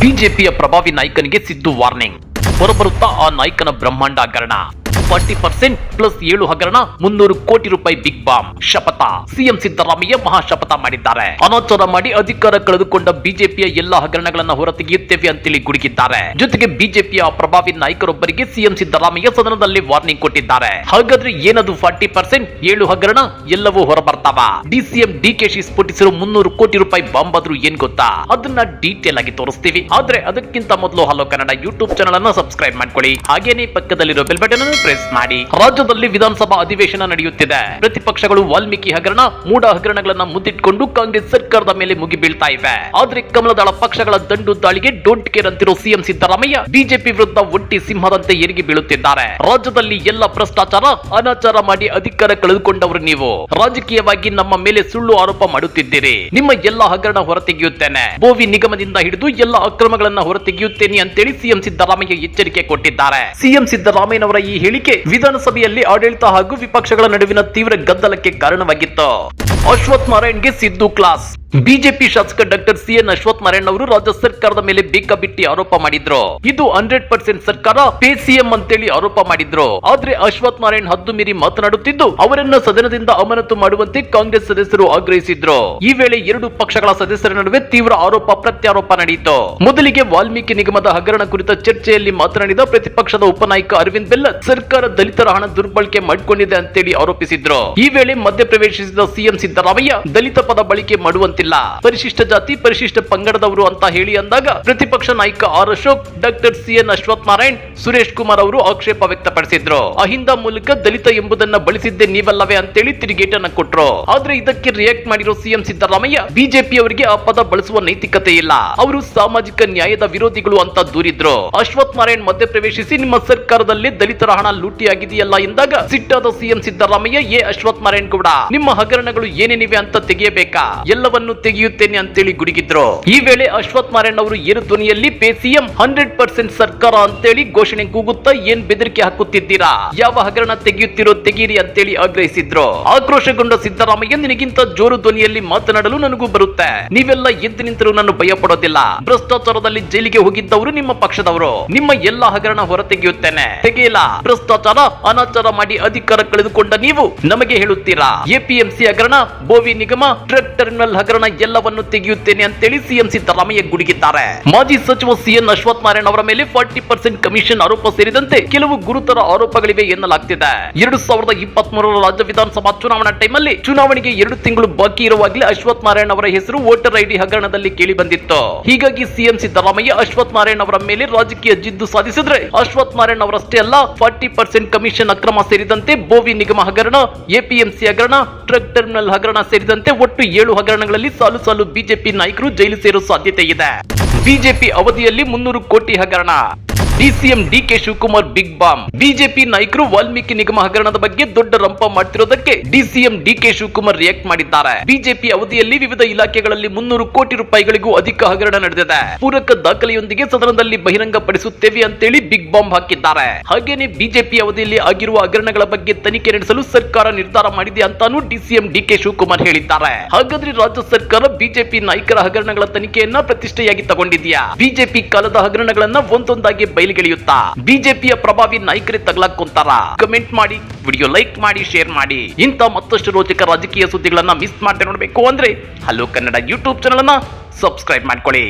ಬಿಜೆಪಿಯ ಪ್ರಭಾವಿ ನಾಯಕನಿಗೆ ಸಿದ್ದು ವಾರ್ನಿಂಗ್. ಹೊರಬರುತ್ತಾ ಆ ನಾಯಕನ ಬ್ರಹ್ಮಾಂಡ ಹಗರಣ. 40% ಪ್ಲಸ್ 7 ಹಗರಣ, 300 ಕೋಟಿ ರೂಪಾಯಿ ಬಿಗ್ ಬಾಂಬ್. ಶಪಥ. ಸಿಎಂ ಸಿದ್ದರಾಮಯ್ಯ ಮಹಾಶಪಥ ಮಾಡಿದ್ದಾರೆ. ಅನಾಚಾರ ಮಾಡಿ ಅಧಿಕಾರ ಕಳೆದುಕೊಂಡ ಬಿಜೆಪಿಯ ಎಲ್ಲಾ ಹಗರಣಗಳನ್ನ ಹೊರತೆಗೆಯುತ್ತೇವೆ ಅಂತೇಳಿ ಗುಡುಗಿದ್ದಾರೆ. ಜೊತೆಗೆ ಬಿಜೆಪಿಯ ಪ್ರಭಾವಿ ನಾಯಕರೊಬ್ಬರಿಗೆ ಸಿಎಂ ಸಿದ್ದರಾಮಯ್ಯ ಸದನದಲ್ಲಿ ವಾರ್ನಿಂಗ್ ಕೊಟ್ಟಿದ್ದಾರೆ. ಹಾಗಾದ್ರೆ ಏನದು 40%, 7 ಹಗರಣ ಎಲ್ಲವೂ ಹೊರಬರ್ತಾವ? ಡಿಸಿಎಂ ಡಿಕೆಶಿ ಸ್ಫೋಟಿಸಿರೋ 300 ಕೋಟಿ ರೂಪಾಯಿ ಬಾಂಬ್ ಆದ್ರೂ ಏನ್ ಗೊತ್ತಾ? ಅದನ್ನ ಡೀಟೇಲ್ ಆಗಿ ತೋರಿಸ್ತೀವಿ. ಆದ್ರೆ ಅದಕ್ಕಿಂತ ಮೊದಲು ಹಲೋ ಕನ್ನಡ ಯೂಟ್ಯೂಬ್ ಚಾನಲ್ ಅನ್ನು ಸಬ್ಸ್ಕ್ರೈಬ್ ಮಾಡ್ಕೊಳ್ಳಿ. ಹಾಗೇನೆ ಪಕ್ಕದಲ್ಲಿರೋ ಬೆಲ್ ಬಟನ್ ಅನ್ನು ಪ್ರೆಸ್ ಮಾಡಿ. ರಾಜ್ಯದಲ್ಲಿ ವಿಧಾನಸಭಾ ಅಧಿವೇಶನ ನಡೆಯುತ್ತಿದೆ. ಪ್ರತಿಪಕ್ಷಗಳು ವಾಲ್ಮೀಕಿ ಹಗರಣ, ಮೂಡ ಹಗರಣಗಳನ್ನ ಮುಂದಿಟ್ಕೊಂಡು ಕಾಂಗ್ರೆಸ್ ಸರ್ಕಾರದ ಮೇಲೆ ಮುಗಿ ಬೀಳ್ತಾ ಇವೆ. ಆದ್ರೆ ಕಮಲದಳ ಪಕ್ಷಗಳ ದಂಡು ದಾಳಿಗೆ ಡೋಂಟ್ ಕೇರ್ ಅಂತಿರೋ ಸಿಎಂ ಸಿದ್ದರಾಮಯ್ಯ ಬಿಜೆಪಿ ವಿರುದ್ಧ ಒಂಟಿ ಸಿಂಹದಂತೆ ಏರಿಗಿ ಬೀಳುತ್ತಿದ್ದಾರೆ. ರಾಜ್ಯದಲ್ಲಿ ಎಲ್ಲ ಭ್ರಷ್ಟಾಚಾರ, ಅನಾಚಾರ ಮಾಡಿ ಅಧಿಕಾರ ಕಳೆದುಕೊಂಡವರು ನೀವು. ರಾಜಕೀಯವಾಗಿ ನಮ್ಮ ಮೇಲೆ ಸುಳ್ಳು ಆರೋಪ ಮಾಡುತ್ತಿದ್ದೀರಿ. ನಿಮ್ಮ ಎಲ್ಲ ಹಗರಣ ಹೊರತೆಗೆಯುತ್ತೇನೆ. ಬೋವಿ ನಿಗಮದಿಂದ ಹಿಡಿದು ಎಲ್ಲ ಅಕ್ರಮಗಳನ್ನ ಹೊರತೆಗೆಯುತ್ತೇನೆ ಅಂತೇಳಿ ಸಿಎಂ ಸಿದ್ದರಾಮಯ್ಯ ಎಚ್ಚರಿಕೆ ಕೊಟ್ಟಿದ್ದಾರೆ. ಸಿಎಂ ಸಿದ್ದರಾಮಯ್ಯನವರ ಈ ಹೇಳಿಕೆ ವಿಧಾನಸಭೆಯಲ್ಲಿ ಆಡಳಿತ ಹಾಗೂ ವಿಪಕ್ಷಗಳ ನಡುವಿನ ತೀವ್ರ ಗದ್ದಲಕ್ಕೆ ಕಾರಣವಾಗಿತ್ತು. ಅಶ್ವಥ್ ನಾರಾಯಣ್ಗೆ ಸಿದ್ದು ಕ್ಲಾಸ್. ಬಿಜೆಪಿ ಶಾಸಕ ಡಾಕ್ಟರ್ ಸಿಎನ್ ಅಶ್ವಥ್ ನಾರಾಯಣ್ ಅವರು ರಾಜ್ಯ ಸರ್ಕಾರದ ಮೇಲೆ ಬೇಕಾಬಿಟ್ಟಿ ಆರೋಪ ಮಾಡಿದ್ರು. ಇದು 100% ಸರ್ಕಾರ ಪೇ ಸಿಎಂ ಅಂತೇಳಿ ಆರೋಪ ಮಾಡಿದ್ರು. ಆದ್ರೆ ಅಶ್ವಥ್ ನಾರಾಯಣ್ ಹದ್ದು ಮೀರಿ ಮಾತನಾಡುತ್ತಿದ್ದು ಅವರನ್ನ ಸದನದಿಂದ ಅಮಾನತು ಮಾಡುವಂತೆ ಕಾಂಗ್ರೆಸ್ ಸದಸ್ಯರು ಆಗ್ರಹಿಸಿದ್ರು. ಈ ವೇಳೆ ಎರಡು ಪಕ್ಷಗಳ ಸದಸ್ಯರ ನಡುವೆ ತೀವ್ರ ಆರೋಪ ಪ್ರತ್ಯಾರೋಪ ನಡೆಯಿತು. ಮೊದಲಿಗೆ ವಾಲ್ಮೀಕಿ ನಿಗಮದ ಹಗರಣ ಕುರಿತ ಚರ್ಚೆಯಲ್ಲಿ ಮಾತನಾಡಿದ ಪ್ರತಿಪಕ್ಷದ ಉಪನಾಯಕ ಅರವಿಂದ್ ಬೆಲ್ಲದ್ ಸರ್ಕಾರ ದಲಿತರ ಹಣ ದುರ್ಬಳಕೆ ಮಾಡಿಕೊಂಡಿದೆ ಅಂತೇಳಿ ಆರೋಪಿಸಿದ್ರು. ಈ ವೇಳೆ ಮಧ್ಯಪ್ರವೇಶಿಸಿದ ಸಿಎಂ ಸಿದ್ದರಾಮಯ್ಯ ದಲಿತ ಪದ ಬಳಕೆ ಮಾಡುವಂತಿಲ್ಲ, ಪರಿಶಿಷ್ಟ ಜಾತಿ ಪರಿಶಿಷ್ಟ ಪಂಗಡದವರು ಅಂತ ಹೇಳಿ ಅಂದಾಗ ಪ್ರತಿಪಕ್ಷ ನಾಯಕ R Ashok, doctor CN Ashwath Narayan, Suresh Kumar ಅವರು ಆಕ್ಷೇಪ ವ್ಯಕ್ತಪಡಿಸಿದ್ರು. ಅಹಿಂದ ಮೂಲಕ ದಲಿತ ಎಂಬುದನ್ನ ಬಳಸಿದ್ದೆ ನೀವಲ್ಲವೇ ಅಂತೇಳಿ ತಿರುಗೇಟನ್ನ ಕೊಟ್ರು. ಆದ್ರೆ ಇದಕ್ಕೆ ರಿಯಾಕ್ಟ್ ಮಾಡಿರೋ ಸಿಎಂ ಸಿದ್ದರಾಮಯ್ಯ ಬಿಜೆಪಿ ಅವರಿಗೆ ಆ ಪದ ಬಳಸುವ ನೈತಿಕತೆ ಇಲ್ಲ, ಅವರು ಸಾಮಾಜಿಕ ನ್ಯಾಯದ ವಿರೋಧಿಗಳು ಅಂತ ದೂರಿದ್ರು. ಅಶ್ವಥ್ ನಾರಾಯಣ್ ಮಧ್ಯಪ್ರವೇಶಿಸಿ ನಿಮ್ಮ ಸರ್ಕಾರದಲ್ಲಿ ದಲಿತರ ಹಣ ಲೂಟಿಯಾಗಿದೆಯಲ್ಲ ಎಂದಾಗ ಸಿಟ್ಟಾದ ಸಿಎಂ ಸಿದ್ದರಾಮಯ್ಯ, ಎ ಅಶ್ವಥ್ ನಾರಾಯಣ್ ಗೌಡ, ನಿಮ್ಮ ಹಗರಣಗಳು ಏನೇನಿವೆ ಅಂತ ತೆಗೆಯಬೇಕಾ? ಎಲ್ಲವನ್ನು ತೆಗೆಯುತ್ತೇನೆ ಅಂತೇಳಿ ಗುಡುಗಿದ್ರು. ಈ ವೇಳೆ ಅಶ್ವಥ್ ನಾರಾಯಣ್ ಅವರು ಏರು ಧ್ವನಿಯಲ್ಲಿ ಪೇ ಸಿಎಂ 100% ಸರ್ಕಾರ ಅಂತೇಳಿ ಘೋಷಣೆ ಕೂಗುತ್ತಾ ಏನ್ ಬೆದರಿಕೆ ಹಾಕುತ್ತಿದ್ದೀರಾ? ಯಾವ ಹಗರಣ ತೆಗೆಯುತ್ತಿರೋ ತೆಗೀರಿ ಅಂತೇಳಿ ಆಗ್ರಹಿಸಿದ್ರು. ಆಕ್ರೋಶಗೊಂಡ ಸಿದ್ದರಾಮಯ್ಯ, ನಿನಗಿಂತ ಜೋರು ಧ್ವನಿಯಲ್ಲಿ ಮಾತನಾಡಲು ನನಗೂ ಬರುತ್ತೆ, ನೀವೆಲ್ಲ ಎದ್ದು ನಿಂತರೂ ನಾನು ಭಯ ಪಡೋದಿಲ್ಲ. ಭ್ರಷ್ಟಾಚಾರದಲ್ಲಿ ಜೈಲಿಗೆ ಹೋಗಿದ್ದವರು ನಿಮ್ಮ ಪಕ್ಷದವರು, ನಿಮ್ಮ ಎಲ್ಲಾ ಹಗರಣ ಹೊರತೆಗೆಯುತ್ತೇನೆ. ತೆಗೆಯಲ್ಲ. ಭ್ರಷ್ಟಾಚಾರ ಅನಾಚಾರ ಮಾಡಿ ಅಧಿಕಾರ ಕಳೆದುಕೊಂಡ ನೀವು ನಮಗೆ ಹೇಳುತ್ತೀರಾ ಎಪಿಎಂಸಿ ಹಗರಣ, ಬೋವಿ ನಿಗಮ, ಟ್ರಕ್ ಟರ್ಮಿನಲ್ ಹಗರಣ ಎಲ್ಲವನ್ನು ತೆಗೆಯುತ್ತೇನೆ ಅಂತೇಳಿ ಸಿಎಂ ಸಿದ್ದರಾಮಯ್ಯ ಗುಡುಗಿದ್ದಾರೆ. ಮಾಜಿ ಸಚಿವ ಸಿಎನ್ ಅಶ್ವಥ್ ನಾರಾಯಣ್ ಅವರ ಮೇಲೆ 40% ಕಮಿಷನ್ ಆರೋಪ ಸೇರಿದಂತೆ ಕೆಲವು ಗುರುತರ ಆರೋಪಗಳಿವೆ ಎನ್ನಲಾಗ್ತಿದೆ. 2023 ರಾಜ್ಯ ವಿಧಾನಸಭಾ ಚುನಾವಣಾ ಟೈಮಲ್ಲಿ ಚುನಾವಣೆಗೆ 2 ತಿಂಗಳು ಬಾಕಿ ಇರುವಾಗಲೇ ಅಶ್ವಥ್ ನಾರಾಯಣ್ ಅವರ ಹೆಸರು ವೋಟರ್ ಐಡಿ ಹಗರಣದಲ್ಲಿ ಕೇಳಿ ಬಂದಿತ್ತು. ಹೀಗಾಗಿ ಸಿಎಂ ಸಿದ್ದರಾಮಯ್ಯ ಅಶ್ವಥ್ ನಾರಾಯಣ್ ಅವರ ಮೇಲೆ ರಾಜಕೀಯ ಜಿದ್ದು ಸಾಧಿಸಿದ್ರೆ ಅಶ್ವಥ್ ನಾರಾಯಣ್ ಅವರಷ್ಟೇ ಅಲ್ಲ, 40% ಕಮಿಷನ್ ಅಕ್ರಮ ಸೇರಿದಂತೆ ಬೋವಿ ನಿಗಮ ಹಗರಣ, ಎಪಿಎಂಸಿ ಹಗರಣ, ಟ್ರಕ್ ಟರ್ಮಿನಲ್ ಹಗರಣ ಸೇರಿದಂತೆ ಒಟ್ಟು 7 ಹಗರಣಗಳಲ್ಲಿ ಸಾಲು ಸಾಲು ಬಿಜೆಪಿ ನಾಯಕರು ಜೈಲು ಸೇರೋ ಸಾಧ್ಯತೆ ಇದೆ. ಬಿಜೆಪಿ ಅವಧಿಯಲ್ಲಿ 300 ಕೋಟಿ ಹಗರಣ. DCM DK Shivakumar big bomb. BJP ನಾಯಕರು ವಾಲ್ಮೀಕಿ ನಿಗಮ ಹಗರಣದ ಬಗ್ಗೆ ದೊಡ್ಡ ರಂಪ ಮಾಡ್ತಿರೋದಕ್ಕೆ ಡಿಸಿಎಂ ಡಿಕೆ ಶಿವಕುಮಾರ್ ರಿಯಾಕ್ಟ್ ಮಾಡಿದ್ದಾರೆ. ಬಿಜೆಪಿ ಅವಧಿಯಲ್ಲಿ ವಿವಿಧ ಇಲಾಖೆಗಳಲ್ಲಿ 300 ಕೋಟಿ ರೂಪಾಯಿಗಳಿಗೂ ಅಧಿಕ ಹಗರಣ ನಡೆದಿದೆ. ಪೂರಕ ದಾಖಲೆಯೊಂದಿಗೆ ಸದನದಲ್ಲಿ ಬಹಿರಂಗ ಪಡಿಸುತ್ತೇವೆ ಅಂತೇಳಿ ಬಿಗ್ ಬಾಂಬ್ ಹಾಕಿದ್ದಾರೆ. ಹಾಗೇನೆ ಬಿಜೆಪಿ ಅವಧಿಯಲ್ಲಿ ಆಗಿರುವ ಹಗರಣಗಳ ಬಗ್ಗೆ ತನಿಖೆ ನಡೆಸಲು ಸರ್ಕಾರ ನಿರ್ಧಾರ ಮಾಡಿದೆ ಅಂತಾನೂ ಡಿಸಿಎಂ ಡಿಕೆ ಶಿವಕುಮಾರ್ ಹೇಳಿದ್ದಾರೆ. ಹಾಗಾದ್ರೆ ರಾಜ್ಯ ಸರ್ಕಾರ ಬಿಜೆಪಿ ನಾಯಕರ ಹಗರಣಗಳ ತನಿಖೆಯನ್ನ ಪ್ರತಿಷ್ಠೆಯಾಗಿ ತಗೊಂಡಿದೆಯಾ? ಬಿಜೆಪಿ ಕಾಲದ ಹಗರಣಗಳನ್ನ ಒಂದೊಂದಾಗಿ ಬಯಲಿಗೆಳೆಯುತ್ತಾ ಬಿಜೆಪಿಯ ಪ್ರಭಾವಿ ನಾಯಕರೇ ತಗಲಾಕೊಂತಾರ? ಕಮೆಂಟ್ ಮಾಡಿ, ವಿಡಿಯೋ ಲೈಕ್ ಮಾಡಿ, ಶೇರ್ ಮಾಡಿ. ಇಂಥ ಮತ್ತಷ್ಟು ರೋಚಕ ರಾಜಕೀಯ ಸುದ್ದಿಗಳನ್ನ ಮಿಸ್ ಮಾಡದೆ ನೋಡಬೇಕು ಅಂದ್ರೆ ಹಲೋ ಕನ್ನಡ ಯೂಟ್ಯೂಬ್ ಚಾನಲ್ ಅನ್ನ ಸಬ್ಸ್ಕ್ರೈಬ್ ಮಾಡ್ಕೊಳ್ಳಿ.